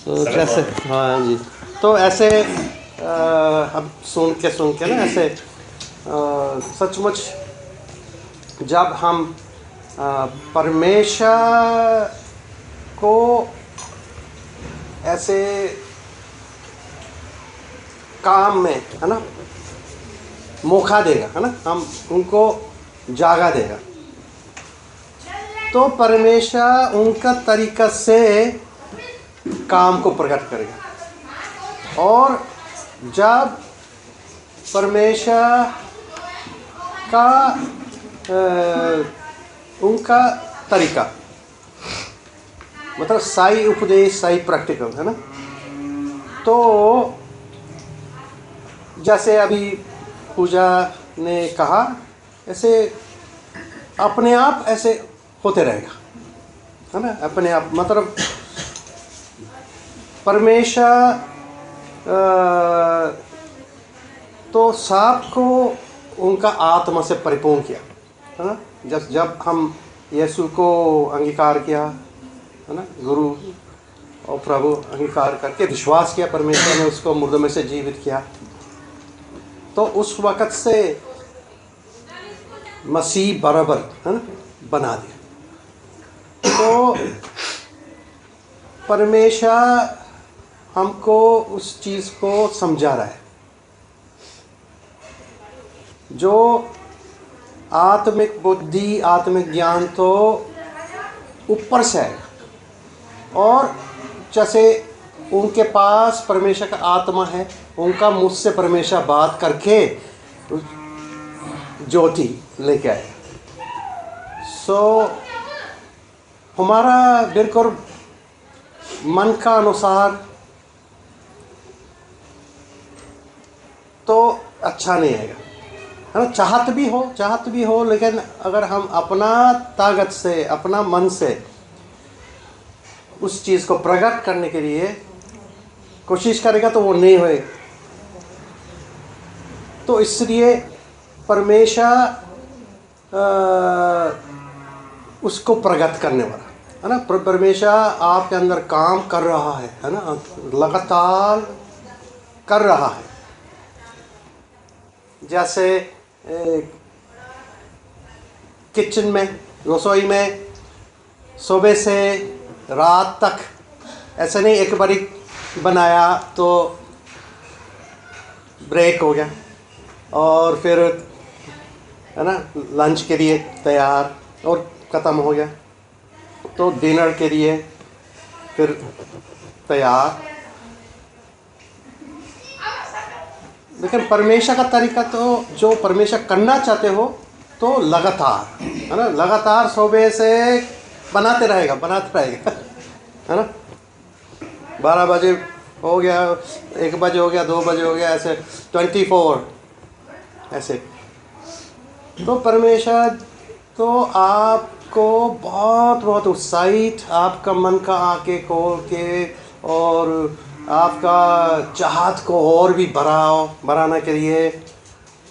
तो जैसे हाँ जी, तो ऐसे अब सुन के ना ऐसे सचमुच जब हम परमेश्वर को ऐसे काम में है ना मौका देगा, है ना, हम उनको जागा देगा, तो परमेश्वर उनका तरीका से काम को प्रकट करेगा। और जब परमेश्वर का उनका तरीका मतलब सही उपदेश, सही प्रैक्टिकल, है ना, तो जैसे अभी पूजा ने कहा, ऐसे अपने आप ऐसे होते रहेगा, है ना, अपने आप। मतलब परमेश्वर तो सबको उनका आत्मा से परिपूर्ण किया, है ना। जब हम यीशु को अंगीकार किया, है ना, गुरु और प्रभु अंगीकार करके विश्वास किया, परमेश्वर ने उसको मुर्दों में से जीवित किया, तो उस वक़्त से मसीह बराबर, है ना, बना दिया। तो परमेश्वर हमको उस चीज़ को समझा रहा है, जो आत्मिक बुद्धि, आत्मिक ज्ञान तो ऊपर से है, और जैसे उनके पास परमेश्वर का आत्मा है, उनका मुझसे परमेश्वर बात करके ज्योति लेके आए। हमारा बिल्कुल मन का अनुसार तो अच्छा नहीं आएगा, है ना। चाहत भी हो, लेकिन अगर हम अपना ताकत से, अपना मन से उस चीज़ को प्रकट करने के लिए कोशिश करेगा तो वो नहीं होएगा। तो इसलिए परमेश्वर उसको प्रकट करने वाला, है ना। परमेश्वर आपके अंदर काम कर रहा है ना, लगातार कर रहा है। जैसे किचन में, रसोई में सुबह से रात तक ऐसे नहीं एक बारी बनाया तो ब्रेक हो गया, और फिर, है ना, लंच के लिए तैयार और ख़त्म हो गया, तो डिनर के लिए फिर तैयार। लेकिन परमेश्वर का तरीका तो, जो परमेश्वर करना चाहते हो तो लगातार, है ना, लगातार सुबह से बनाते रहेगा, है ना। 12 बजे हो गया, 1 बजे हो गया, 2 बजे हो गया, ऐसे 24 ऐसे। तो परमेश्वर तो आपको बहुत बहुत उत्साहित, आपका मन का आंखें खोल के, और आपका चाहत को और भी बढ़ाने के लिए,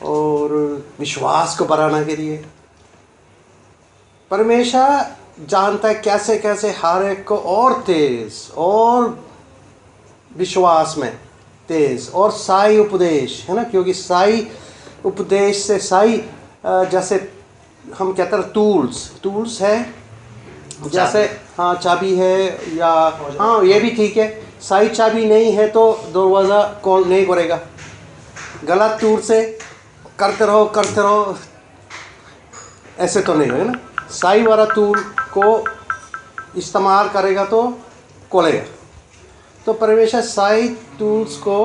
और विश्वास को बढ़ाने के लिए परमेश्वर जानता है कैसे कैसे हर एक को और तेज, और विश्वास में तेज, और सही उपदेश, है ना, क्योंकि सही उपदेश से सही, जैसे हम कहते हैं टूल्स है, जैसे हाँ चाबी है, या हाँ ये भी ठीक है, सही चाबी नहीं है तो दरवाज़ा कौन नहीं करेगा। गलत टूल से करते रहो ऐसे तो नहीं है ना। सही वाला टूल को इस्तेमाल करेगा तो खोलेगा। तो परमेश्वर सही टूल्स को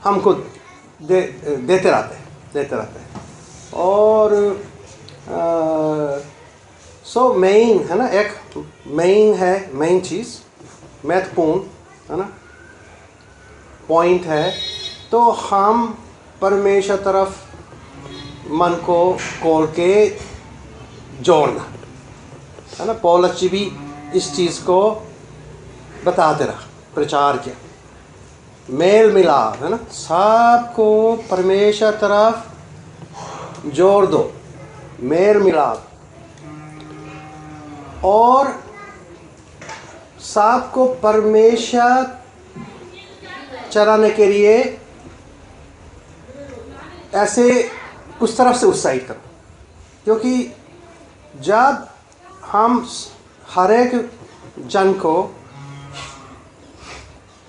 हमको देते रहते हैं। और सो मेन, है ना, एक मेन चीज़, महत्वपूर्ण, है ना, पॉइंट है, तो हम परमेश्वर तरफ मन को खोल के जोड़ना, है ना। पौलुस जी भी इस चीज़ को बताते रहा, प्रचार किया, मेल मिलाप, है ना, सबको परमेश्वर तरफ जोड़ दो, मेल मिलाप, और सांप को परमेशर चराने के लिए ऐसे उस तरफ से उत्साहित करो, क्योंकि जब हम हर एक जन को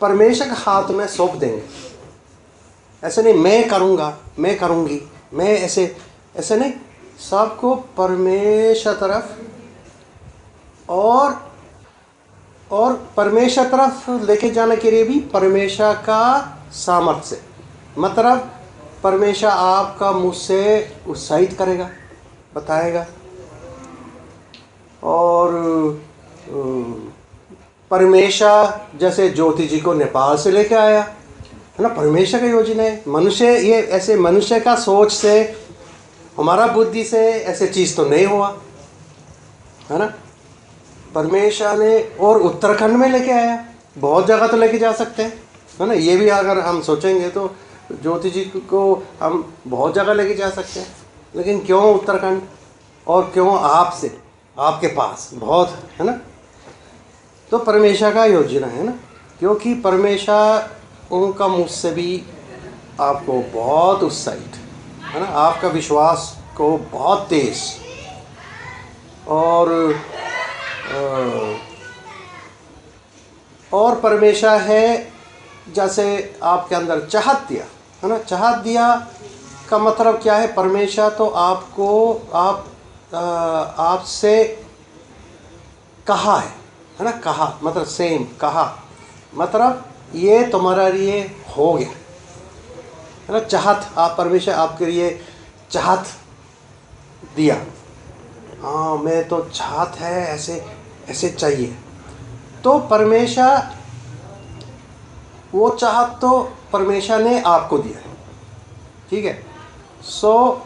परमेश्वर के हाथ में सौंप देंगे, ऐसे नहीं मैं करूँगा, मैं करूँगी, मैं ऐसे नहीं, सबको परमेश्वर तरफ और परमेश्वर तरफ लेके जाने के लिए भी परमेश्वर का सामर्थ्य से, मतलब परमेश्वर आपका मुझ से उत्साहित करेगा, बताएगा। और परमेश्वर जैसे ज्योति जी को नेपाल से लेके आया है ना, परमेश्वर का योजना है। मनुष्य ये ऐसे मनुष्य का सोच से, हमारा बुद्धि से ऐसे चीज़ तो नहीं हुआ है ना। परमेश्वर ने और उत्तराखंड में लेके आया, बहुत जगह तो लेके जा सकते हैं है ना। ये भी अगर हम सोचेंगे तो ज्योति जी को हम बहुत जगह लेके जा सकते हैं, लेकिन क्यों उत्तराखंड और क्यों आपसे, आपके पास बहुत है ना। तो परमेश्वर का योजना है ना, क्योंकि परमेश्वर उनका मुझसे भी आपको बहुत उत्साहित है ना, आपका विश्वास को बहुत तेज और परमेश्वर है जैसे आपके अंदर चाहत दिया है ना। चाहत दिया का मतलब क्या है? परमेश्वर तो आपको आपसे कहा है ना, कहा मतलब सेम, कहा मतलब ये तुम्हारा लिए हो गया है ना। चाहत, आप परमेश्वर आपके लिए चाहत दिया, हाँ मैं तो चाहत है ऐसे ऐसे चाहिए, तो परमेश्वर वो चाहत तो परमेश्वर ने आपको दिया है, ठीक है। सो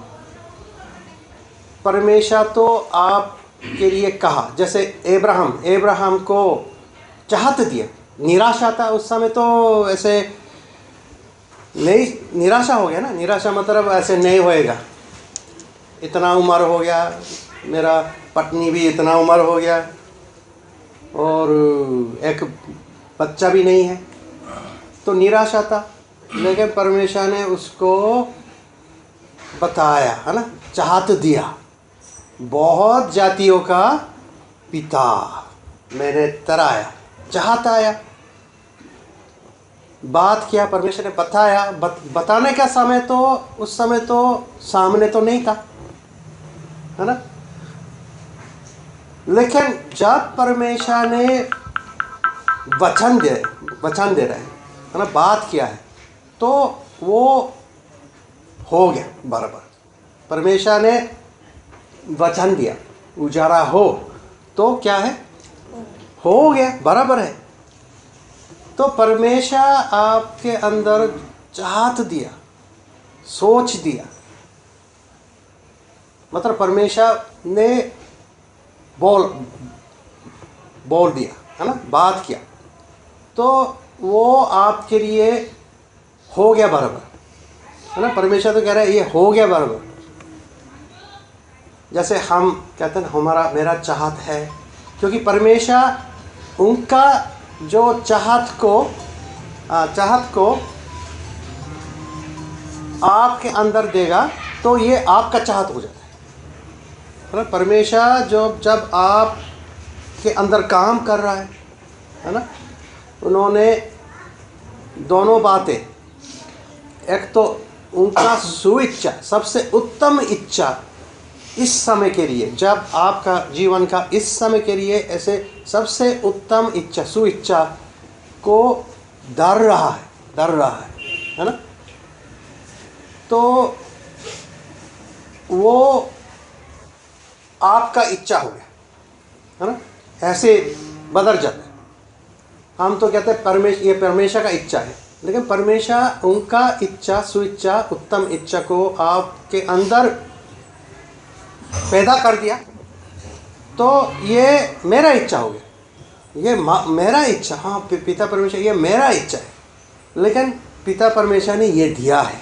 परमेश्वर तो आपके लिए कहा, जैसे एब्राहम को चाहत दिया, निराशा था उस समय, तो ऐसे नहीं, निराशा हो गया ना। निराशा मतलब ऐसे नहीं होएगा, इतना उम्र हो गया, मेरा पत्नी भी इतना उम्र हो गया और एक बच्चा भी नहीं है, तो निराशा था। लेकिन परमेश्वर ने उसको बताया है ना, चाहत दिया, बहुत जातियों का पिता मैंने तराया, चाहत आया, बात किया, परमेश्वर ने बताया। बताने का समय तो उस समय तो सामने तो नहीं था है ना, लेकिन जब परमेश्वर ने वचन दे रहे है ना, बात किया है, तो वो हो गया बराबर। परमेश्वर ने वचन दिया, उजाला हो, तो क्या है? हो गया, बराबर है। तो परमेश्वर आपके अंदर चाहत दिया, सोच दिया, मतलब परमेश्वर ने बोल दिया है ना, बात किया, तो वो आपके लिए हो गया बराबर है ना। परमेश्वर तो कह रहा है ये हो गया बराबर। जैसे हम कहते हैं मेरा चाहत है, क्योंकि परमेश्वर उनका जो चाहत को आपके अंदर देगा, तो ये आपका चाहत हो जाता है ना। परमेश्वर जब आप के अंदर काम कर रहा है ना, उन्होंने दोनों बातें, एक तो उनका सुइच्छा, सबसे उत्तम इच्छा इस समय के लिए, जब आपका जीवन का इस समय के लिए ऐसे सबसे उत्तम इच्छा, सुइच्छा को डर रहा है ना। तो वो आपका इच्छा हो गया है ना, ऐसे बदल जाता है। हम तो कहते हैं ये परमेश्वर का इच्छा है, लेकिन परमेश्वर उनका इच्छा, सुइच्छा, उत्तम इच्छा को आपके अंदर पैदा कर दिया, तो ये मेरा इच्छा हो गया, ये मेरा इच्छा, हाँ पिता परमेश्वर ये मेरा इच्छा है, लेकिन पिता परमेश्वर ने ये दिया है।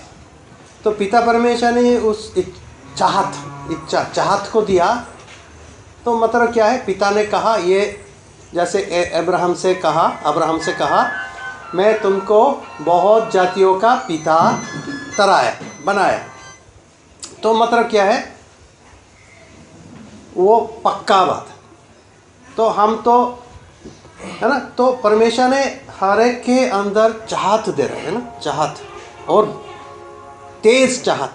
तो पिता परमेश्वर ने उस चाहत को दिया, तो मतलब क्या है? पिता ने कहा ये जैसे अब्राहम से कहा मैं तुमको बहुत जातियों का पिता बनाया। तो मतलब क्या है, वो पक्का बात है। तो हम तो है ना, तो परमेश्वर ने हर एक के अंदर चाहत दे रहे है ना, चाहत और तेज चाहत,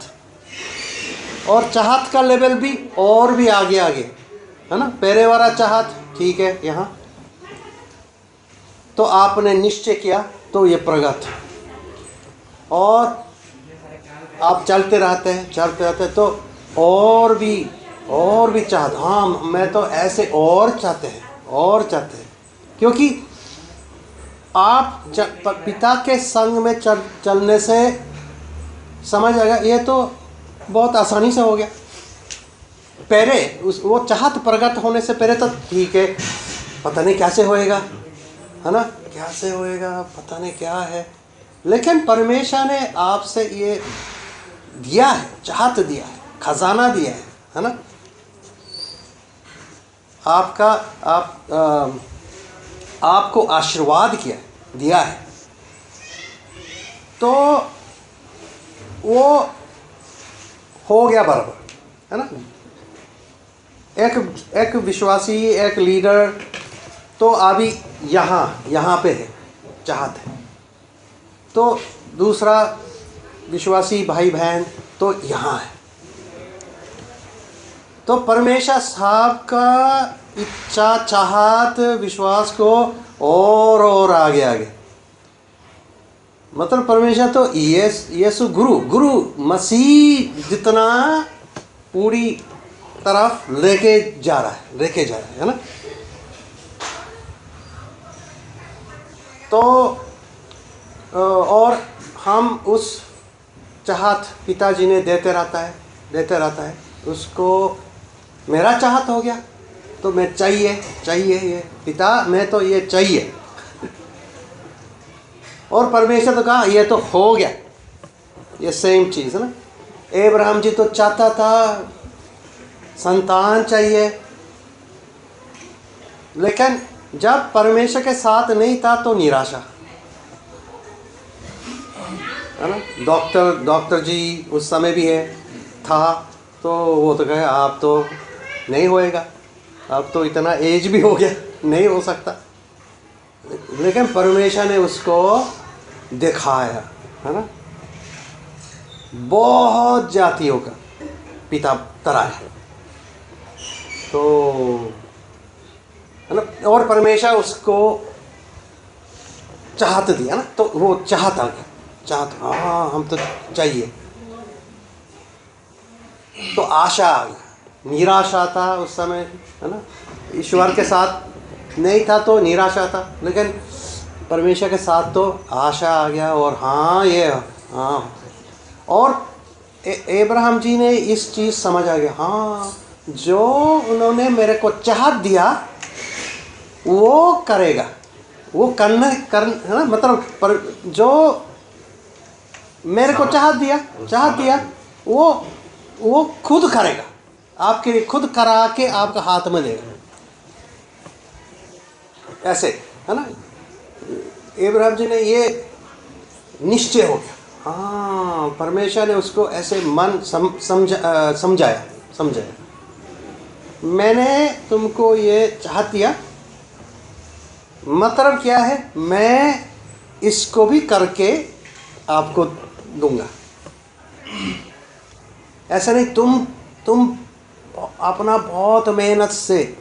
और चाहत का लेवल भी और भी आगे है ना। पहले वाला चाहत ठीक है यहाँ, तो आपने निश्चय किया तो ये प्रगत, और आप चलते रहते हैं तो और भी चाहत, हाँ मैं तो ऐसे और चाहते हैं, क्योंकि आप पिता के संग में चलने से समझ आएगा, ये तो बहुत आसानी से हो गया। पहले वो चाहत प्रकट होने से पहले तो ठीक है, पता नहीं कैसे होएगा, है ना, कैसे होएगा पता नहीं क्या है, लेकिन परमेश्वर ने आपसे ये दिया है, चाहत दिया है, खजाना दिया है ना। आपको आशीर्वाद दिया है, तो वो हो गया बराबर, है ना। एक विश्वासी, एक लीडर तो अभी यहाँ पे है, चाहत है, तो दूसरा विश्वासी भाई बहन तो यहाँ है। तो परमेश्वर साहब का इच्छा, चाहत, विश्वास को और आगे, मतलब परमेश्वर तो यीशु गुरु मसीह जितना पूरी तरफ लेके जा रहा है ना। तो और हम उस चाहत पिताजी ने देते रहता है उसको। मेरा चाहत हो गया तो मैं चाहिए ये पिता, मैं तो ये चाहिए, और परमेश्वर तो कहा ये तो हो गया, ये सेम चीज़ है ना। अब्राहम जी तो चाहता था संतान चाहिए, लेकिन जब परमेश्वर के साथ नहीं था तो निराशा, है ना। डॉक्टर जी उस समय भी था, तो वो तो कहे आप तो नहीं होएगा, अब तो इतना एज भी हो गया, नहीं हो सकता, लेकिन परमेश्वर ने उसको दिखाया, है ना, बहुत जातियों का पिता तराया, तो है ना। और परमेश्वर उसको चाहत दिया ना, तो वो चाहत आ गया, चाहत, हाँ हम तो चाहिए, तो आशा आ गई। निराशा था उस समय, है ना, ईश्वर के साथ नहीं था तो निराशा था, लेकिन परमेश्वर के साथ तो आशा आ गया, और हाँ, और अब्राहम जी ने इस चीज़ समझ आ गया, हाँ जो उन्होंने मेरे को चाहत दिया वो करेगा, वो कर है ना, मतलब जो मेरे को चाहत दिया वो खुद करेगा, आपके लिए खुद करा के आपका हाथ में देगा, ऐसे, है ना। अब्राहम जी ने ये निश्चय हो गया, हाँ परमेश्वर ने उसको ऐसे मन समझाया, मैंने तुमको ये चाहत दिया, मतलब क्या है, मैं इसको भी करके आपको दूंगा। ऐसा नहीं तुम अपना बहुत मेहनत से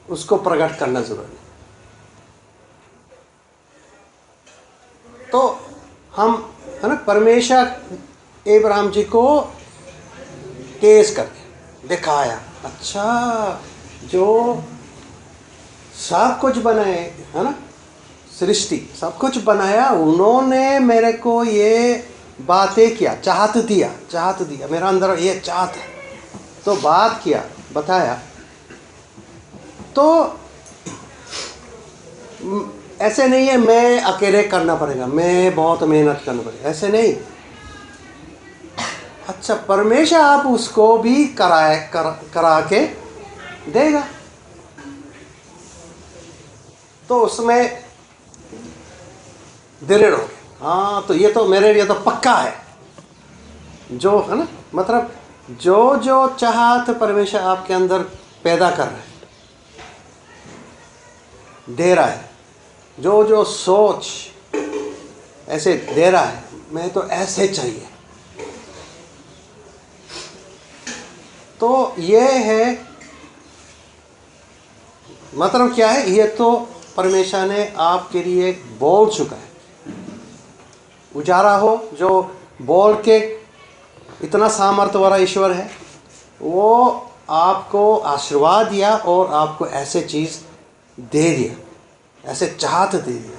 उसको प्रकट करना जरूरी। तो हम, है ना, परमेश्वर अब्राहम जी को तेज करके दिखाया, अच्छा जो सब कुछ बनाए, है ना, सृष्टि सब कुछ बनाया, उन्होंने मेरे को ये बातें किया, चाहत दिया मेरा अंदर ये चाहत है, तो बात किया, बताया, तो ऐसे नहीं है मैं अकेले करना पड़ेगा, मैं बहुत मेहनत करना पड़ेगा, ऐसे नहीं। अच्छा परमेश्वर आप उसको भी करा के देगा, तो उसमें दृढ़ हो गए, हाँ तो ये तो मेरे लिए तो पक्का है, जो है ना, मतलब जो जो चाहत परमेश्वर आपके अंदर पैदा कर रहे हैं, दे रहा है, जो जो सोच ऐसे दे रहा है, मैं तो ऐसे चाहिए, तो ये है, मतलब क्या है, ये तो परमेश्वर ने आपके लिए बोल चुका है। उजारा हो जो बोल के इतना सामर्थ्य वाला ईश्वर है, वो आपको आशीर्वाद दिया और आपको ऐसे चीज़ दे दिया, ऐसे चाहत दे दिया,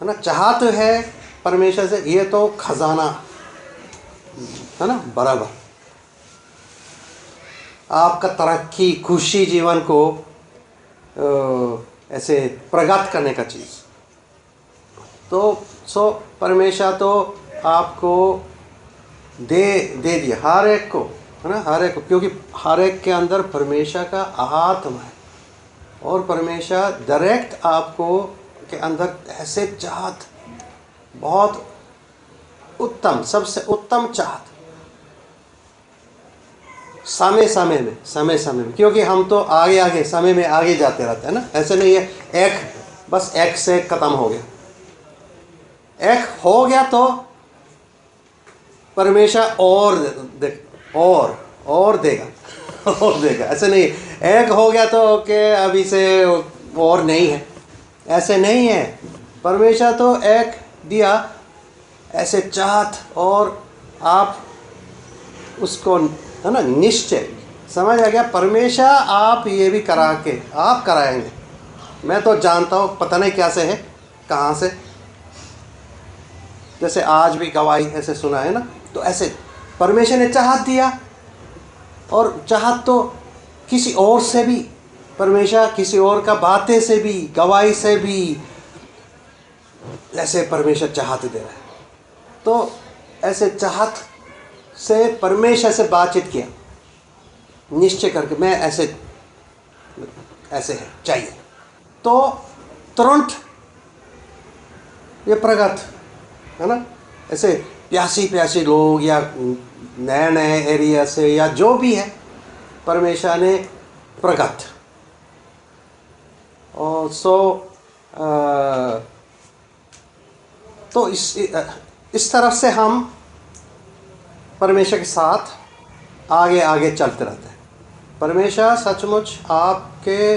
है ना। चाहत है परमेश्वर से, ये तो खजाना है ना, बराबर आपका तरक्की, खुशी, जीवन को ऐसे प्रगट करने का चीज़। तो परमेश्वर तो आपको दे दिया हर एक को, है ना, हर एक को, क्योंकि हर एक के अंदर परमेश्वर का आत्मा है, और परमेश्वर डायरेक्ट आपको के अंदर ऐसे चाहत, बहुत उत्तम, सबसे उत्तम चाहत, समय में, क्योंकि हम तो आगे समय में आगे जाते रहते हैं ना, ऐसे नहीं है एक बस एक से ख़त्म हो गया, एक हो गया तो परमेश्वर और देगा और देगा, ऐसे नहीं, एक हो गया तो ओके अभी से और नहीं है, ऐसे नहीं है। परमेश्वर तो एक दिया ऐसे चाहत, और आप उसको, है ना, निश्चय समझ आ गया, परमेश्वर आप ये भी करा के आप कराएंगे, मैं तो जानता हूँ, पता नहीं क्या से है, कहाँ से, जैसे आज भी गवाही ऐसे सुना है ना, तो ऐसे परमेश्वर ने चाहत दिया, और चाहत तो किसी और से भी, परमेश्वर किसी और का बातें से भी, गवाही से भी ऐसे परमेश्वर चाहत दे रहा है। तो ऐसे चाहत से परमेश्वर से बातचीत किया, निश्चय करके मैं ऐसे है चाहिए, तो तुरंत ये प्रगट, है ना, ऐसे प्यासी लोग या नए एरिया से या जो भी है, परमेश्वर ने प्रगट, और तो इस तरफ से हम परमेश्वर के साथ आगे चलते रहते हैं। परमेश्वर सचमुच आपके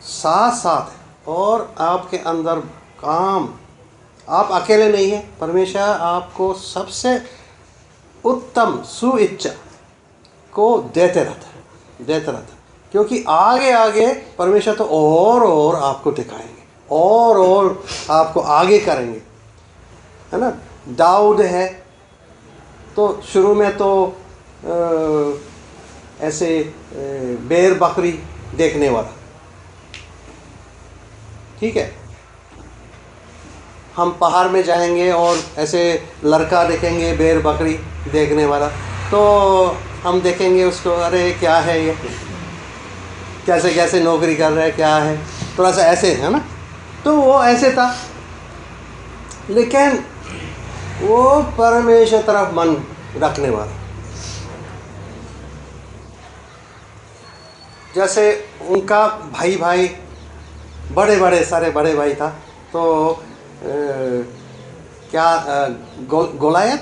साथ है, और आपके अंदर काम, आप अकेले नहीं हैं, परमेश्वर आपको सबसे उत्तम सुइच्छा को देते रहता है, क्योंकि आगे परमेश्वर तो और आपको दिखाएंगे, और आपको आगे करेंगे, है ना। दाऊद है तो शुरू में तो ऐसे बैर बकरी देखने वाला, ठीक है, हम पहाड़ में जाएंगे और ऐसे लड़का देखेंगे बैर बकरी देखने वाला, तो हम देखेंगे उसको, अरे क्या है ये, कैसे नौकरी कर रहा है, क्या है, थोड़ा सा ऐसे है ना, तो वो ऐसे था, लेकिन वो परमेश्वर तरफ मन रखने वाला, जैसे उनका भाई बड़े सारे बड़े भाई था, तो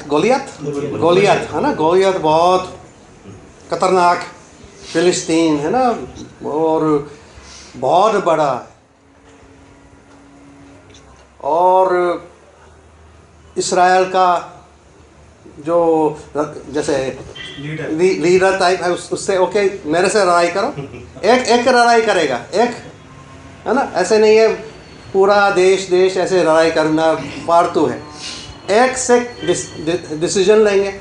गोलियत है ना, गोलियत बहुत खतरनाक फिलिस्तीन है ना, और बहुत बड़ा, और इस्राएल का जो जैसे लीडर टाइप है, उससे ओके मेरे से लड़ाई करो, एक लड़ाई करेगा, एक है ना, ऐसे नहीं है पूरा देश ऐसे लड़ाई करना फालतू है, एक से डिसीजन लेंगे,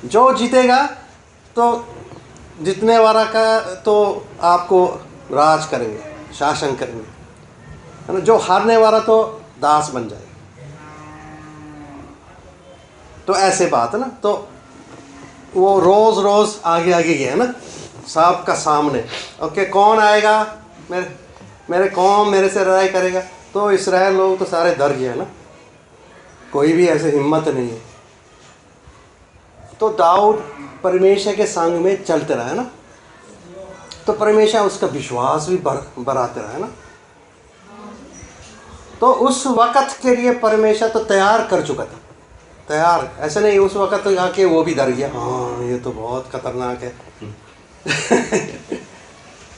जो जीतेगा तो जितने वाला का तो आपको राज करेंगे, शासन करेंगे, है ना, जो हारने वाला तो दास बन जाएगा। तो ऐसे बात है ना, तो वो रोज आगे गया है ना, सबका सामने, ओके कौन आएगा, मेरे कौम मेरे से लड़ाई करेगा। तो इस्राएल लोग तो सारे डर गए ना, कोई भी ऐसे हिम्मत नहीं है। तो दाऊद परमेश्वर के संग में चलते रहा है ना, तो परमेश्वर उसका विश्वास भी बढ़ाते रहा है ना। तो उस वक़्त के लिए परमेश्वर तो तैयार कर चुका था, तैयार। ऐसे नहीं उस वक़्त आके वो भी डर गया, हाँ ये तो बहुत खतरनाक है।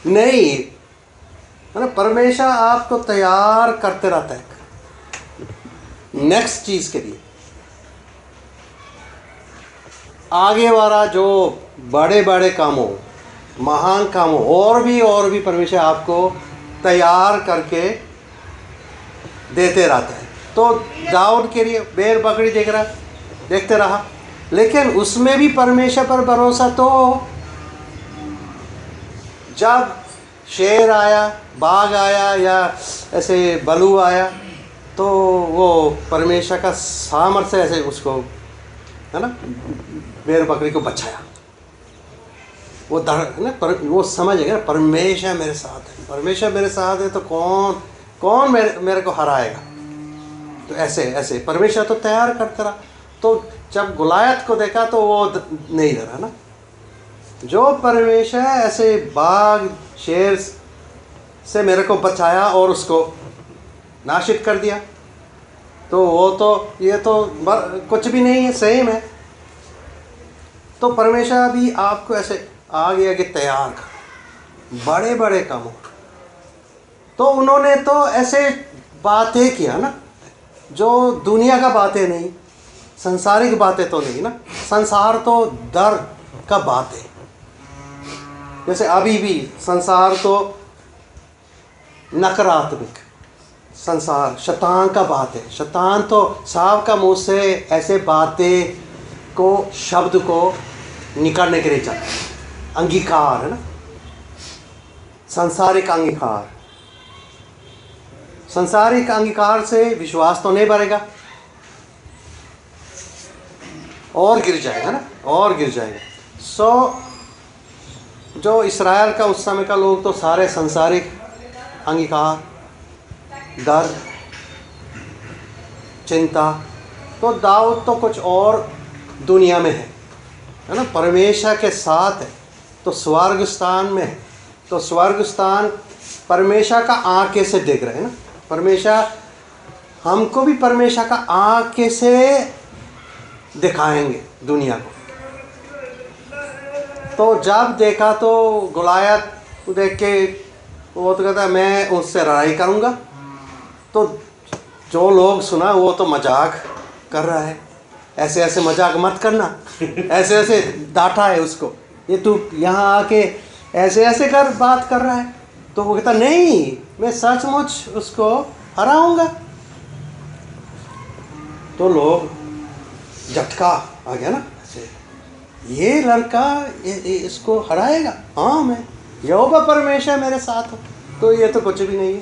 नहीं, है ना, परमेश्वर आपको तैयार करते रहता है नेक्स्ट चीज़ के लिए। आगे वाला जो बड़े बड़े कामों, महान कामों, और भी परमेश्वर आपको तैयार करके देते रहता है। तो दाऊद के लिए भेड़ बकरी देखते रहा, लेकिन उसमें भी परमेश्वर पर भरोसा। तो जब शेर आया, बाघ आया या ऐसे बलू आया, तो वो परमेश्वर का सामर्थ्य से ऐसे उसको, है ना, भेड़ बकरी को बचाया। वो वो समझ गया ना, परमेश्वर मेरे साथ है, परमेश्वर मेरे साथ है, तो कौन मेरे को हराएगा। तो ऐसे परमेश्वर तो तैयार करता रहा। तो जब गुलायत को देखा तो वो नहीं डरा ना। जो परमेश्वर ऐसे बाघ शेर से मेरे को बचाया और उसको नाशित कर दिया, तो वो तो ये तो कुछ भी नहीं है, सेम है। तो परमेश्वर भी आपको ऐसे आगे तैयार कर बड़े बड़े कामों। तो उन्होंने तो ऐसे बातें किया ना, जो दुनिया का बातें नहीं, संसारिक बातें तो नहीं ना। संसार तो डर का बात है। जैसे अभी भी संसार तो नकारात्मक संसार, शैतान का बात है। शैतान तो सांप का मुंह से ऐसे बातें को, शब्द को निकालने के लिए चाहता है। अंगीकार है ना, सांसारिक अंगीकार। सांसारिक अंगीकार से विश्वास तो नहीं बढ़ेगा, और गिर जाएगा ना, और गिर जाएगा। जो इस्राएल का उस समय का लोग तो सारे सांसारिक अंगीकार, डर, चिंता। तो दाऊद तो कुछ और दुनिया में है ना, परमेश्वर के साथ है, तो स्वर्ग स्थान में है। तो स्वर्ग स्थान परमेश्वर का आंखें से देख रहे हैं ना। परमेश्वर हमको भी परमेश्वर का आंखें से दिखाएंगे दुनिया को। तो जब देखा तो गुलायत देख के वो तो कहता है मैं उससे लड़ाई करूँगा। तो जो लोग सुना वो तो मजाक कर रहा है, ऐसे मजाक मत करना, ऐसे डांटा है उसको, ये तू यहाँ आके ऐसे कर बात कर रहा है। तो वो कहता नहीं, मैं सचमुच उसको हराऊंगा। तो लोग झटका आ गया ना, ये लड़का इसको हराएगा। हाँ, मैं यहोवा परमेश्वर मेरे साथ हो। तो ये तो कुछ भी नहीं है।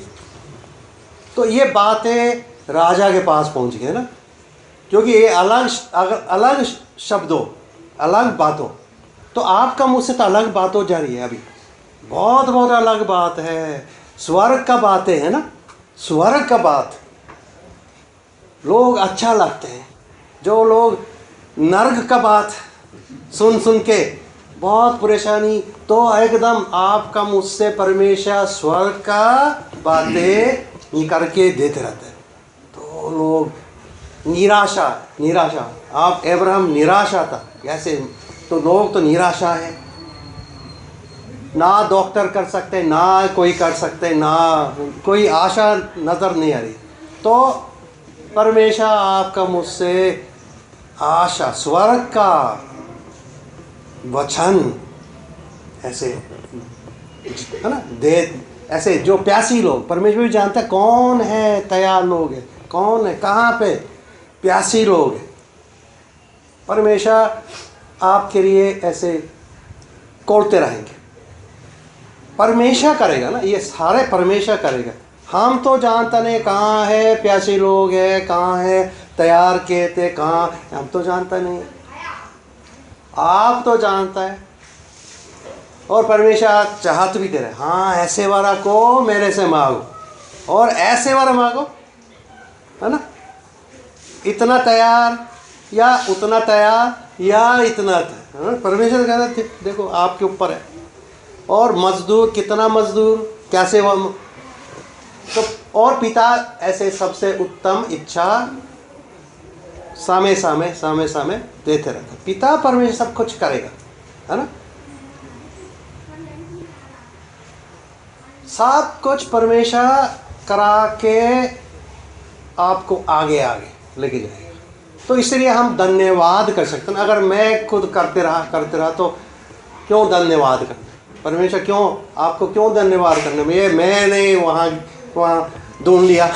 तो ये बातें राजा के पास पहुंच गए ना, क्योंकि ये अलग शब्दों, अलग बातों। तो आपका मुँह से तो अलग बात हो जा रही है अभी, बहुत अलग बात है। स्वर्ग का बातें है ना, स्वर्ग का बात लोग अच्छा लगते हैं। जो लोग नर्क का बात सुन के बहुत परेशानी, तो एकदम आपका मुझसे परमेश्वर स्वर्ग का बातें निकाल के देते रहते हैं। तो लोग निराशा। आप अब्राहम निराशा था कैसे, तो लोग तो निराशा है ना, डॉक्टर कर सकते ना, कोई कर सकते ना, कोई आशा नज़र नहीं आ रही। तो परमेश्वर आपका मुझसे आशा, स्वर्ग का वचन ऐसे है ना दे। ऐसे जो प्यासी लोग, परमेश्वर भी जानता है कौन है तैयार लोग है, कौन है कहाँ पे प्यासी लोग है। परमेश्वर आपके लिए ऐसे कोड़ते रहेंगे। परमेश्वर करेगा ना, ये सारे परमेश्वर करेगा। हम तो जानता नहीं कहाँ है प्यासी लोग है, कहाँ है तैयार किए थे, कहाँ, हम तो जानता नहीं। आप तो जानता है। और परमेश्वर चाहत भी दे रहे, हाँ ऐसे वाला को मेरे से मांगो और ऐसे वाला मांगो, है ना। इतना तैयार या उतना तैयार या इतना तैयार, परमेश्वर कह रहे थे देखो आपके ऊपर है। और मजदूर, कितना मजदूर, कैसे वो तो, और पिता ऐसे सबसे उत्तम इच्छा सामे सामे देते रहते। पिता परमेश्वर सब कुछ करेगा, है ना। सब कुछ परमेश्वर करा के आपको आगे आगे लेके जाएगा। तो इसलिए हम धन्यवाद कर सकते हैं। अगर मैं खुद करते रहा तो क्यों धन्यवाद करना, परमेश्वर क्यों आपको क्यों धन्यवाद करना। मैंने वहाँ ढूंढ लिया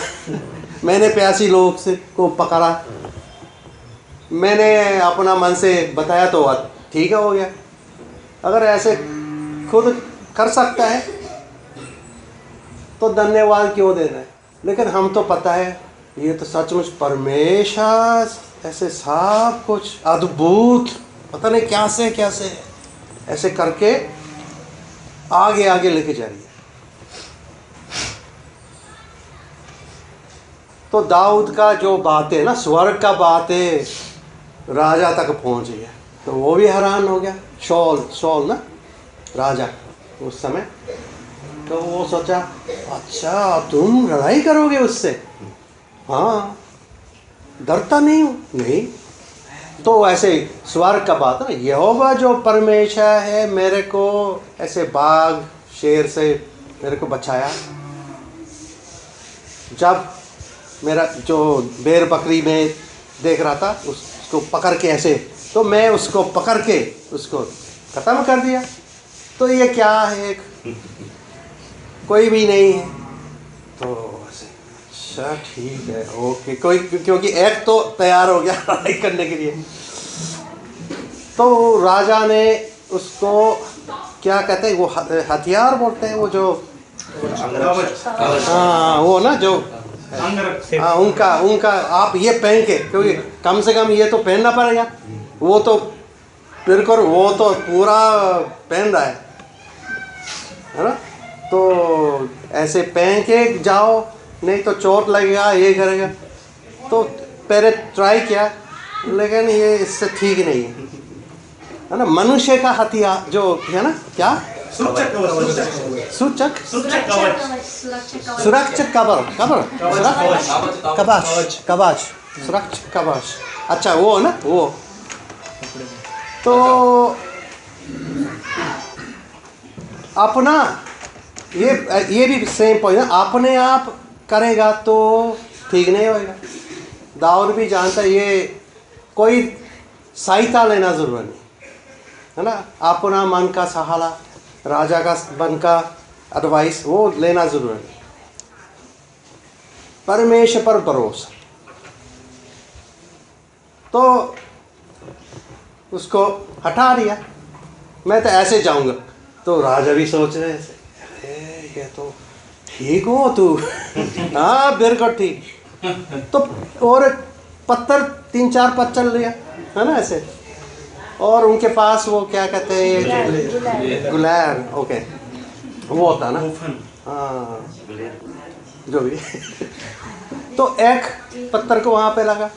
मैंने प्यासी लोग से को पकड़ा, मैंने अपना मन से बताया तो ठीक है हो गया। अगर ऐसे खुद कर सकता है तो धन्यवाद क्यों देना है। लेकिन हम तो पता है ये तो सचमुच परमेश्वर ऐसे सब कुछ अद्भुत पता नहीं कैसे ऐसे करके आगे आगे लेके जा रही है। तो दाऊद का जो बातें ना, स्वर्ग का बातें राजा तक पहुंच गया, तो वो भी हैरान हो गया। शौल ना राजा उस समय, तो वो सोचा अच्छा तुम लड़ाई करोगे उससे, हाँ डरता नहीं हूँ नहीं। तो ऐसे स्वर्ग का बात है ना, यहोवा जो परमेश्वर है मेरे को ऐसे बाघ शेर से मेरे को बचाया। जब मेरा जो भेड़ बकरी में देख रहा था उसको पकड़ के ऐसे, तो मैं उसको पकड़ के उसको ख़त्म कर दिया। तो ये क्या है, कोई भी नहीं है। तो अच्छा ठीक है ओके, कोई क्योंकि एक तो तैयार हो गया लड़ाई करने के लिए। तो राजा ने उसको क्या कहते हैं, वो हथियार बोलते हैं वो जो, हाँ वो ना जो, हाँ उनका आप ये पहन के, क्योंकि कम से कम ये तो पहनना पड़ेगा। वो तो बिल्कुल वो तो पूरा पहन रहा है ना। तो ऐसे पहन के जाओ, नहीं तो चोट लगेगा ये करेगा। तो पहले ट्राई किया लेकिन ये इससे ठीक नहीं है ना। मनुष्य का हथियार जो है ना, क्या सुरक्षक कवच सुरक्षक कवच, अच्छा वो ना वो। तो अपना ये भी सेम पॉइंट है, अपने आप करेगा तो ठीक नहीं होएगा। दाऊद भी जानता है ये कोई सहायता लेना जरूरी नहीं है ना। अपना मन का सहारा, राजा का मन का एडवाइस वो लेना जरूरी नहीं। परमेश्वर पर भरोसा। तो उसको हटा दिया, मैं तो ऐसे जाऊंगा। तो राजा भी सोच रहे ऐसे, ये तो ठीक हो तू हाँ बिल्कुल ठीक। तो और पत्थर 3-4 पत्थर लिया है ना ऐसे, और उनके पास वो क्या कहते हैं गुलैर, ओके वो होता ना, हाँ जो भी तो एक पत्थर को वहाँ पे लगा,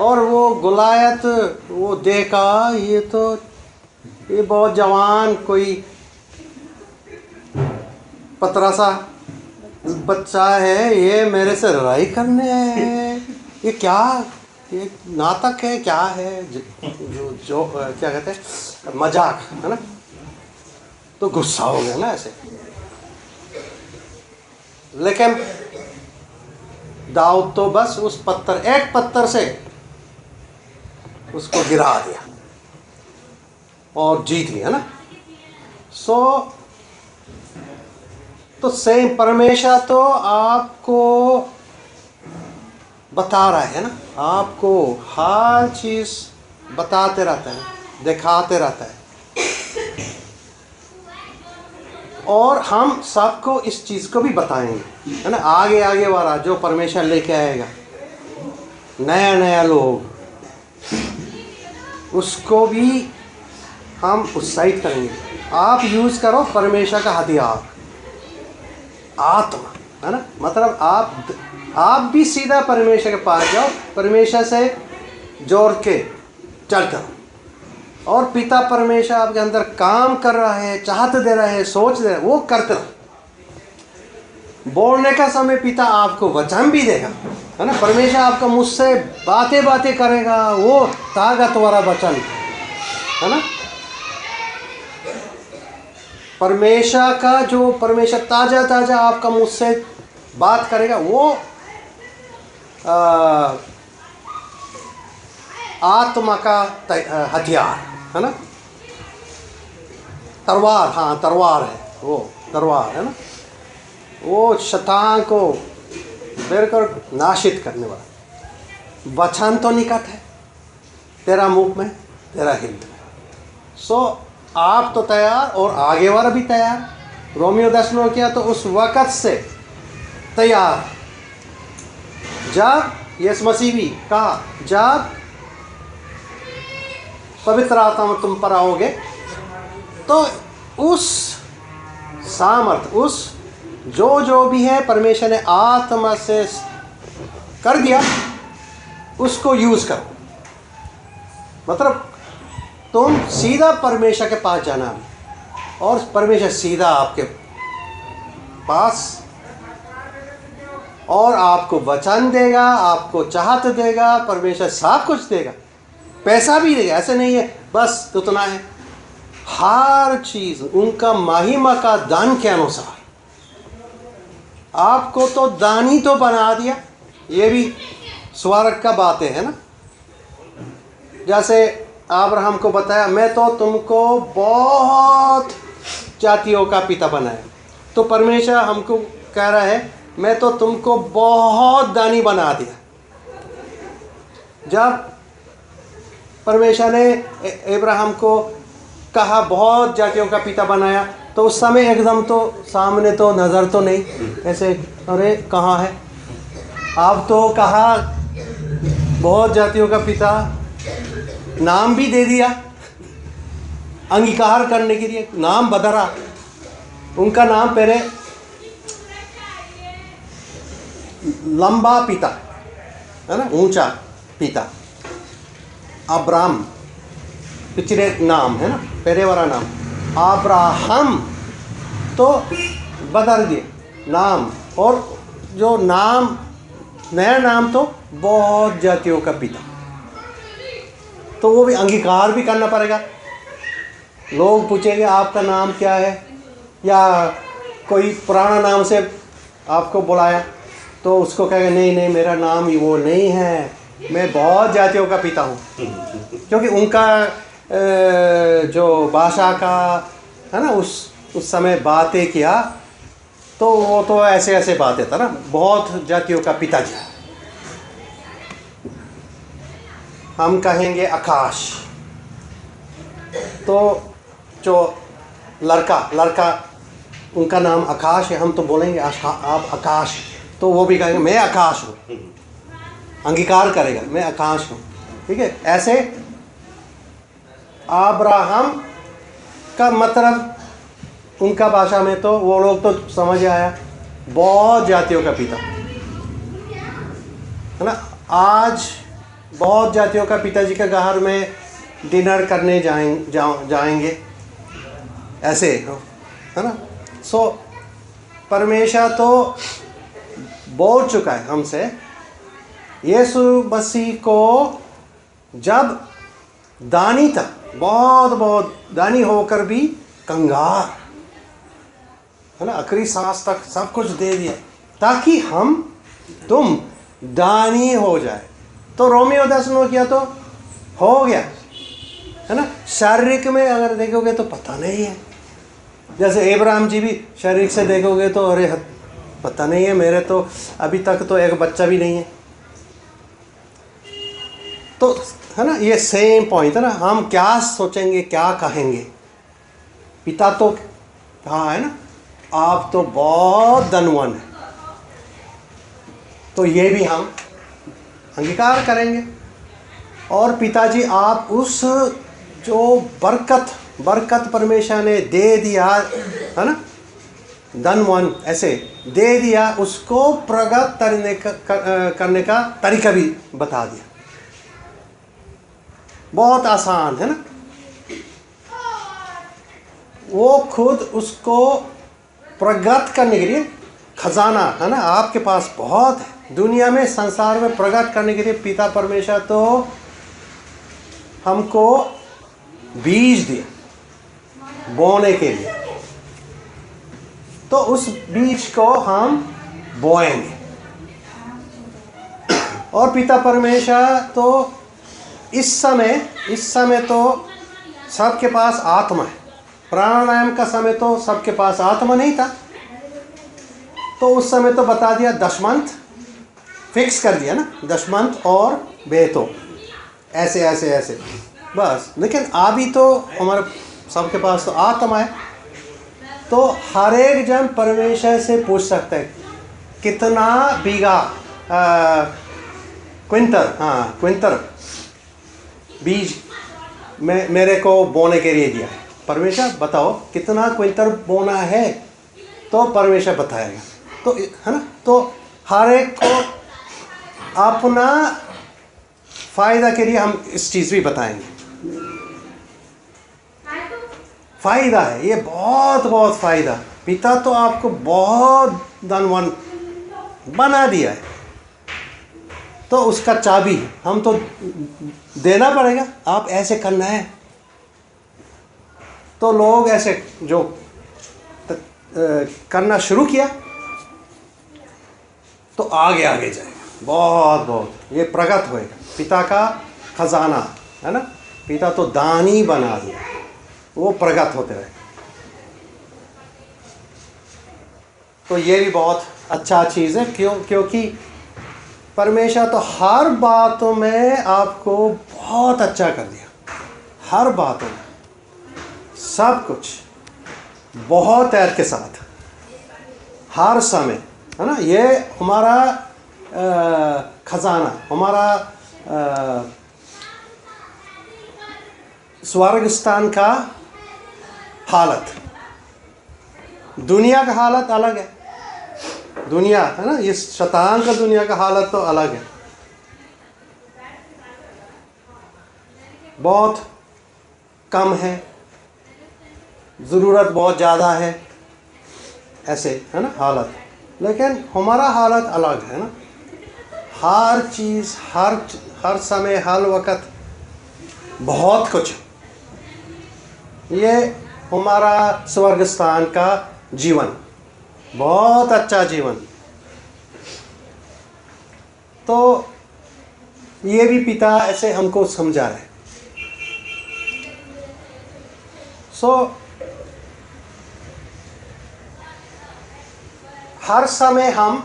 और वो गुलायत वो देखा ये बहुत जवान कोई पतरा सा बच्चा है, ये मेरे से लड़ाई करने है, ये क्या ये नाटक है क्या है, जो क्या कहते हैं मजाक है ना। तो गुस्सा हो गया ना ऐसे। लेकिन दाऊद तो बस उस एक पत्थर से उसको गिरा दिया और जीत लिया ना। तो सेम परमेश्वर तो आपको बता रहा है ना, आपको हर चीज बताते रहता है, दिखाते रहता है। और हम सबको इस चीज को भी बताएंगे है ना। आगे वाला जो परमेश्वर लेके आएगा, नया लोग, उसको भी हम उत्साहित करेंगे। आप यूज़ करो परमेश्वर का हथियार आत्मा, है ना। मतलब आप भी सीधा परमेश्वर के पास जाओ, परमेश्वर से जोड़ के चल करो, और पिता परमेश्वर आपके अंदर काम कर रहा है, चाहत दे रहा है, सोच दे रहा है, वो करते रहो। बोलने का समय पिता आपको वचन भी देगा, है ना। परमेश्वर आपका मुझसे बातें करेगा, वो ताकतवर वचन, है ना। परमेश्वर ताजा आपका मुझसे बात करेगा, वो आत्मा का हथियार, है ना। तलवार, हाँ तलवार है, वो तलवार है ना, वो शैतान को बिल्कुल नाशित करने वाला। वचन तो निकट है तेरा मुख में, तेरा हृदय में। सो आप तो तैयार और आगे वाला भी तैयार। रोमियो 10 में किया तो उस वक़्त से तैयार, जब यीशु मसीह भी कहा, जब पवित्र आत्मा तुम पर आओगे तो उस सामर्थ, उस जो भी है परमेश्वर ने आत्मा से कर दिया, उसको यूज़ करो। मतलब तुम सीधा परमेश्वर के पास जाना, और परमेश्वर सीधा आपके पास, और आपको वचन देगा, आपको चाहत देगा, परमेश्वर सब कुछ देगा, पैसा भी देगा। ऐसे नहीं है बस उतना है, हर चीज़ उनका महिमा का दान के अनुसार। आपको तो दानी तो बना दिया, ये भी स्वर्ग का बात है ना। जैसे अब्राहम को बताया, मैं तो तुमको बहुत जातियों का पिता बनाया, तो परमेश्वर हमको कह रहा है, मैं तो तुमको बहुत दानी बना दिया। जब परमेश्वर ने अब्राहम को कहा बहुत जातियों का पिता बनाया, तो उस समय एकदम तो सामने तो नज़र तो नहीं, ऐसे अरे कहाँ है। आप तो कहा बहुत जातियों का पिता, नाम भी दे दिया, अंगीकार करने के लिए नाम बदला। उनका नाम पहले लंबा पिता, है ना, ऊंचा पिता अब्राहम, पिछले नाम है ना, पहले वाला नाम अब्राहम, तो बदल दिए नाम, और जो नाम नया नाम तो बहुत जातियों का पिता, तो वो भी अंगीकार भी करना पड़ेगा। लोग पूछेंगे आपका नाम क्या है, या कोई पुराना नाम से आपको बुलाया तो उसको कहेगा नहीं मेरा नाम ही वो नहीं है, मैं बहुत जातियों का पिता हूँ। क्योंकि उनका जो भाषा का है ना, उस समय बातें किया तो वो तो ऐसे बातें था ना, बहुत जातियों का पिताजी। हम कहेंगे आकाश, तो जो लड़का उनका नाम आकाश है, हम तो बोलेंगे आप आकाश, तो वो भी कहेंगे मैं आकाश हूँ, अंगीकार करेगा मैं आकाश हूँ। ठीक है। ऐसे अब्राहम का मतलब उनका भाषा में तो वो लोग तो समझ आया, बहुत जातियों का पिता, है ना। आज बहुत जातियों का पिताजी के घर में डिनर करने जाएंगे ऐसे, है ना। सो परमेश्वर तो बोल चुका है हमसे, यीशु मसीह को जब दानी था, बहुत दानी होकर भी कंगार, है ना, आखिरी सांस तक सब कुछ दे दिया ताकि तुम दानी हो जाए। तो रोमियो 10 में किया तो हो गया, है ना। शारीरिक में अगर देखोगे तो पता नहीं है, जैसे अब्राहम जी भी शारीरिक से देखोगे तो अरे पता नहीं है, मेरे तो अभी तक तो एक बच्चा भी नहीं है। तो है ना, ये सेम पॉइंट है ना, हम क्या सोचेंगे क्या कहेंगे। पिता तो कहा है ना, आप तो बहुत धनवान है, तो ये भी हम अंगीकार करेंगे। और पिताजी आप उस जो बरकत बरकत परमेश्वर ने दे दिया, है ना, धन वन ऐसे दे दिया, उसको प्रगट करने का तरीका भी बता दिया। बहुत आसान है ना। वो खुद उसको प्रगट करने के लिए खजाना है ना आपके पास बहुत है। दुनिया में, संसार में प्रगट करने के लिए पिता परमेश्वर तो हमको बीज दिया बोने के लिए, तो उस बीज को हम बोएंगे। और पिता परमेश्वर तो इस समय तो सबके पास आत्मा है। प्राणायाम का समय तो सबके पास आत्मा नहीं था, तो उस समय तो बता दिया, दशमंत फिक्स कर दिया ना, दशमंत और बेतो ऐसे ऐसे ऐसे बस। लेकिन अभी तो हमारे सबके पास तो आत्मा है, तो हर एक जन परमेश्वर से पूछ सकता है कितना बीघा क्विंटल बीज मेरे को बोने के लिए दिया है। परमेश्वर बताओ कितना क्विंटल बोना है, तो परमेश्वर बताएगा। तो है ना, तो हर एक को अपना फायदा के लिए हम इस चीज़ भी बताएंगे। फायदा है ये, बहुत बहुत फायदा। पिता तो आपको बहुत धनवान बना दिया है, तो उसका चाबी हम तो देना पड़ेगा। आप ऐसे करना है, तो लोग ऐसे जो करना शुरू किया तो आगे आगे जाएगा, बहुत बहुत ये प्रगट होएगा। पिता का खजाना है ना, पिता तो दानी बना दिया, वो प्रगट होते रहे। तो ये भी बहुत अच्छा चीज़ है, क्योंकि परमेश्वर तो हर बातों में आपको बहुत अच्छा कर दिया। हर बातों में सब कुछ बहुत ऐड के साथ, हर समय है ना। ये हमारा खजाना, हमारा स्वर्ग स्थान का हालत, दुनिया का हालत अलग है। दुनिया है ना, इस शैतान का दुनिया का हालत तो अलग है, बहुत कम है, ज़रूरत बहुत ज़्यादा है, ऐसे है ना हालत। लेकिन हमारा हालत अलग है ना। हर चीज़, हर समय, हर वक्त बहुत कुछ। ये हमारा स्वर्ग स्थान का जीवन, बहुत अच्छा जीवन। तो ये भी पिता ऐसे हमको समझा रहे। हर समय हम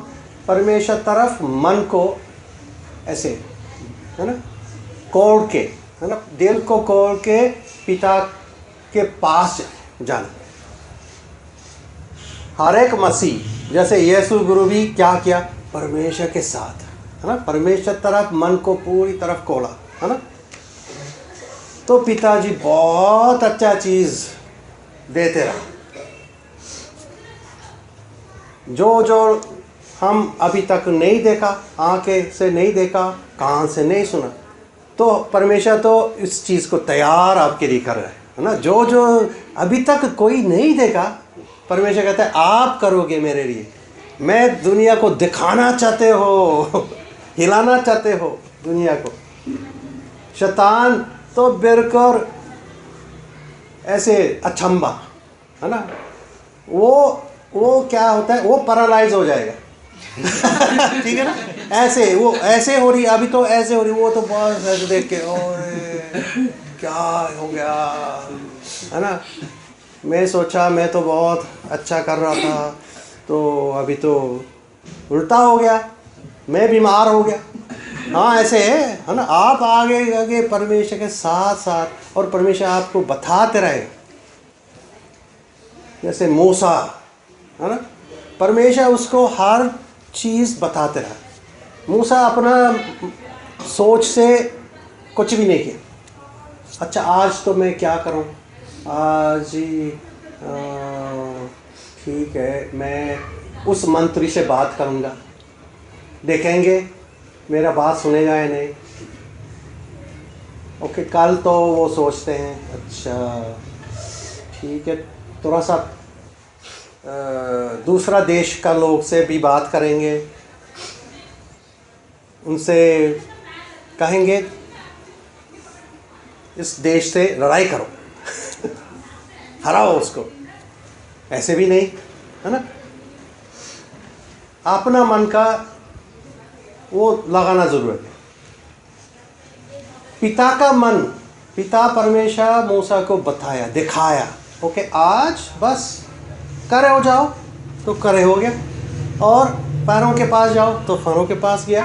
परमेश्वर तरफ मन को ऐसे है ना खोल के, है ना, दिल को खोल के पिता के पास जाना। हर एक मसीह, जैसे यीशु गुरु भी क्या किया, परमेश्वर के साथ है ना, परमेश्वर तरफ मन को पूरी तरफ खोला है ना। तो पिताजी बहुत अच्छा चीज़ देते रहे। जो हम अभी तक नहीं देखा, आंखें से नहीं देखा, कान से नहीं सुना, तो परमेश्वर तो इस चीज़ को तैयार आपके लिए कर रहा है ना। जो अभी तक कोई नहीं देखा, परमेश्वर कहता है आप करोगे मेरे लिए। मैं दुनिया को दिखाना चाहते हो, हिलाना चाहते हो दुनिया को। शैतान तो बिल्कुल ऐसे अचंभा है ना, वो क्या होता है, वो पैरालाइज हो जाएगा। ठीक है ना, ऐसे वो ऐसे हो रही, अभी तो ऐसे हो रही, वो तो बहुत ऐसे देख के ओए क्या हो गया है ना। मैं सोचा मैं तो बहुत अच्छा कर रहा था, तो अभी तो उल्टा हो गया, मैं बीमार हो गया। हाँ ऐसे है ना। आप आगे आगे परमेश्वर के साथ साथ, और परमेश्वर आपको बताते रहे। जैसे मूसा है ना, परमेश्वर उसको हर चीज़ बताते रहा। मूसा अपना सोच से कुछ भी नहीं किया। अच्छा आज तो मैं क्या करूं, आज ही ठीक है, मैं उस मंत्री से बात करूँगा, देखेंगे मेरा बात सुनेगा या नहीं। ओके, कल तो वो सोचते हैं, अच्छा ठीक है, थोड़ा सा दूसरा देश का लोग से भी बात करेंगे, उनसे कहेंगे इस देश से लड़ाई करो हराओ उसको, ऐसे भी नहीं है ना, अपना मन का वो लगाना जरूरत है। पिता का मन, पिता परमेश्वर मूसा को बताया, दिखाया, ओके आज बस करे हो जाओ तो करे हो गया, और पैरों के पास जाओ तो फरों के पास गया।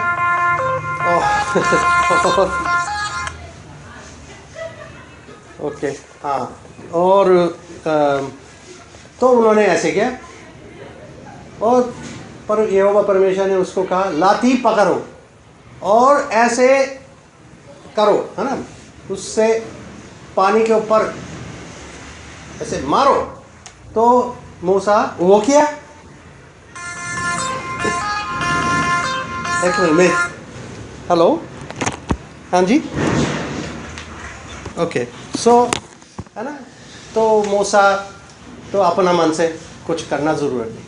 ओके हाँ, और तो उन्होंने ऐसे किया, और पर यहोवा परमेश्वर ने उसको कहा लाठी पकड़ो और ऐसे करो, है ना, उससे पानी के ऊपर ऐसे मारो। तो मूसा वो किया, एक मिनट, हेलो, हाँ जी, ओके, सो है ना, तो मूसा तो अपना मन से कुछ करना जरूरत नहीं।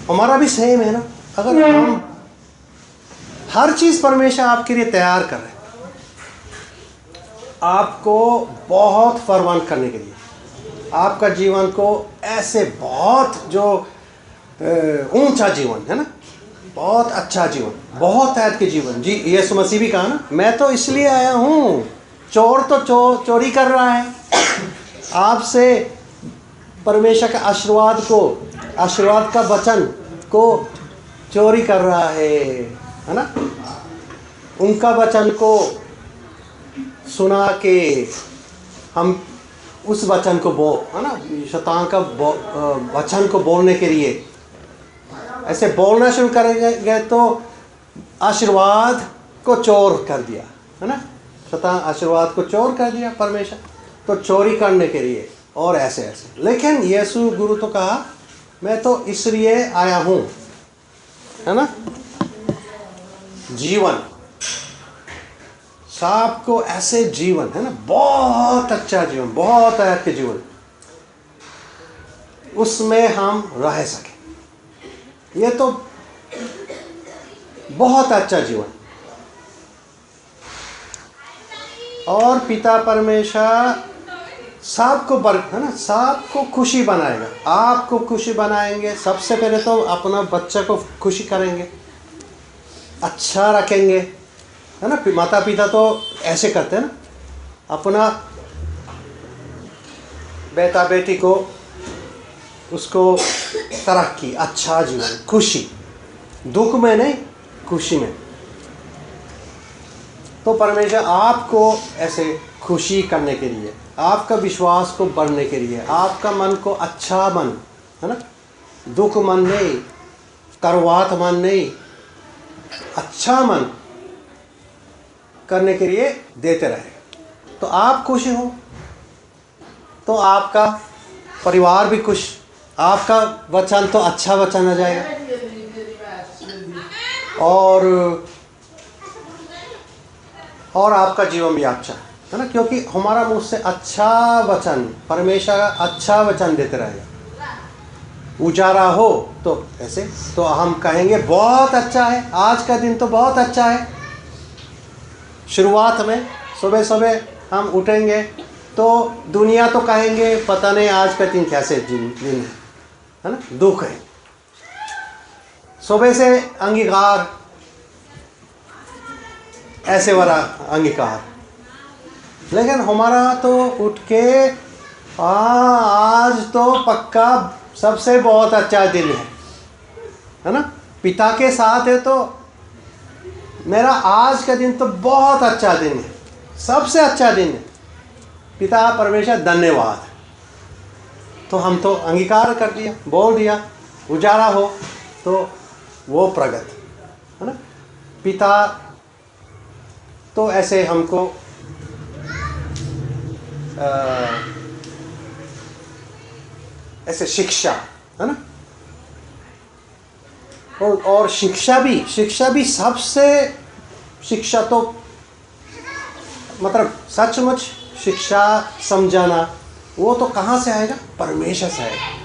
हमारा भी सेम है ना, अगर हम हर चीज़ परमेश्वर आपके लिए तैयार कर रहे हैं, आपको बहुत फरमान करने के लिए, आपका जीवन को ऐसे बहुत जो ऊंचा जीवन है ना, बहुत अच्छा जीवन, बहुत ऐद के जीवन, जी यीशु मसीह भी कहा ना, मैं तो इसलिए आया हूँ, चोर तो चोरी कर रहा है, आपसे परमेश्वर का आशीर्वाद का वचन को चोरी कर रहा है ना, उनका वचन को सुना के हम उस वचन को है ना, शैतान का वचन को बोलने के लिए ऐसे बोलना शुरू करेंगे तो आशीर्वाद को चोर कर दिया, है ना, शैतान आशीर्वाद को चोर कर दिया परमेश्वर, तो चोरी करने के लिए और ऐसे ऐसे। लेकिन यीशु गुरु तो कहा मैं तो इसलिए आया हूँ, है ना, जीवन, सबको ऐसे जीवन, है ना, बहुत अच्छा जीवन, बहुत ऐद के जीवन, उसमें हम रह सके, ये तो बहुत अच्छा जीवन। और पिता परमेश्वर सबको है ना, सबको खुशी बनाएगा, आपको खुशी बनाएंगे। सबसे पहले तो अपना बच्चा को खुशी करेंगे, अच्छा रखेंगे, है ना, माता पिता तो ऐसे करते हैं ना, अपना बेटा बेटी को उसको तरक्की, अच्छा जीवन, खुशी, दुख में नहीं, खुशी में। तो परमेश्वर आपको ऐसे खुशी करने के लिए, आपका विश्वास को बढ़ने के लिए, आपका मन को अच्छा मन, है ना, दुख मन नहीं, करवात मन नहीं, अच्छा मन करने के लिए देते रहे। तो आप खुश हो तो आपका परिवार भी खुश, आपका वचन तो अच्छा वचन आ जाएगा, और आपका जीवन भी अच्छा, है ना, क्योंकि हमारा मुँह से अच्छा वचन, परमेश्वर का अच्छा वचन देते रहेगा। उजारा हो तो ऐसे तो हम कहेंगे बहुत अच्छा है, आज का दिन तो बहुत अच्छा है। शुरुआत में सुबह सुबह हम उठेंगे तो दुनिया तो कहेंगे पता नहीं आज का दिन कैसे दिन है ना, दुख है, सुबह से अंगीकार, ऐसे वाला अंगीकार। लेकिन हमारा तो उठ के आज तो पक्का सबसे बहुत अच्छा दिन है ना, पिता के साथ है तो मेरा आज का दिन तो बहुत अच्छा दिन है, सबसे अच्छा दिन है, पिता परमेश्वर धन्यवाद। तो हम तो अंगीकार कर दिया, बोल दिया, उजाला हो तो वो प्रगत, है ना, पिता तो ऐसे हमको ऐसे शिक्षा, है ना। और शिक्षा भी सबसे, शिक्षा तो मतलब सचमुच शिक्षा समझाना, वो तो कहाँ से आएगा? परमेश्वर से आएगा।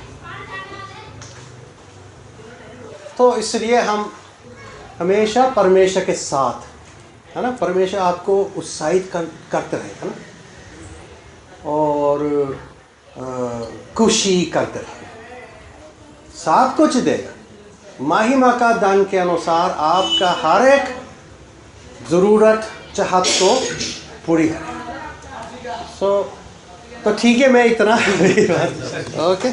तो इसलिए हम हमेशा परमेश्वर के साथ, है ना, परमेश्वर आपको उत्साहित करते रहे, है ना, और खुशी करते रहे, साथ कुछ देगा, महिमा का धन के अनुसार आपका हर एक ज़रूरत चाहत को पूरी करेगा। तो ठीक है, मैं इतना ओके।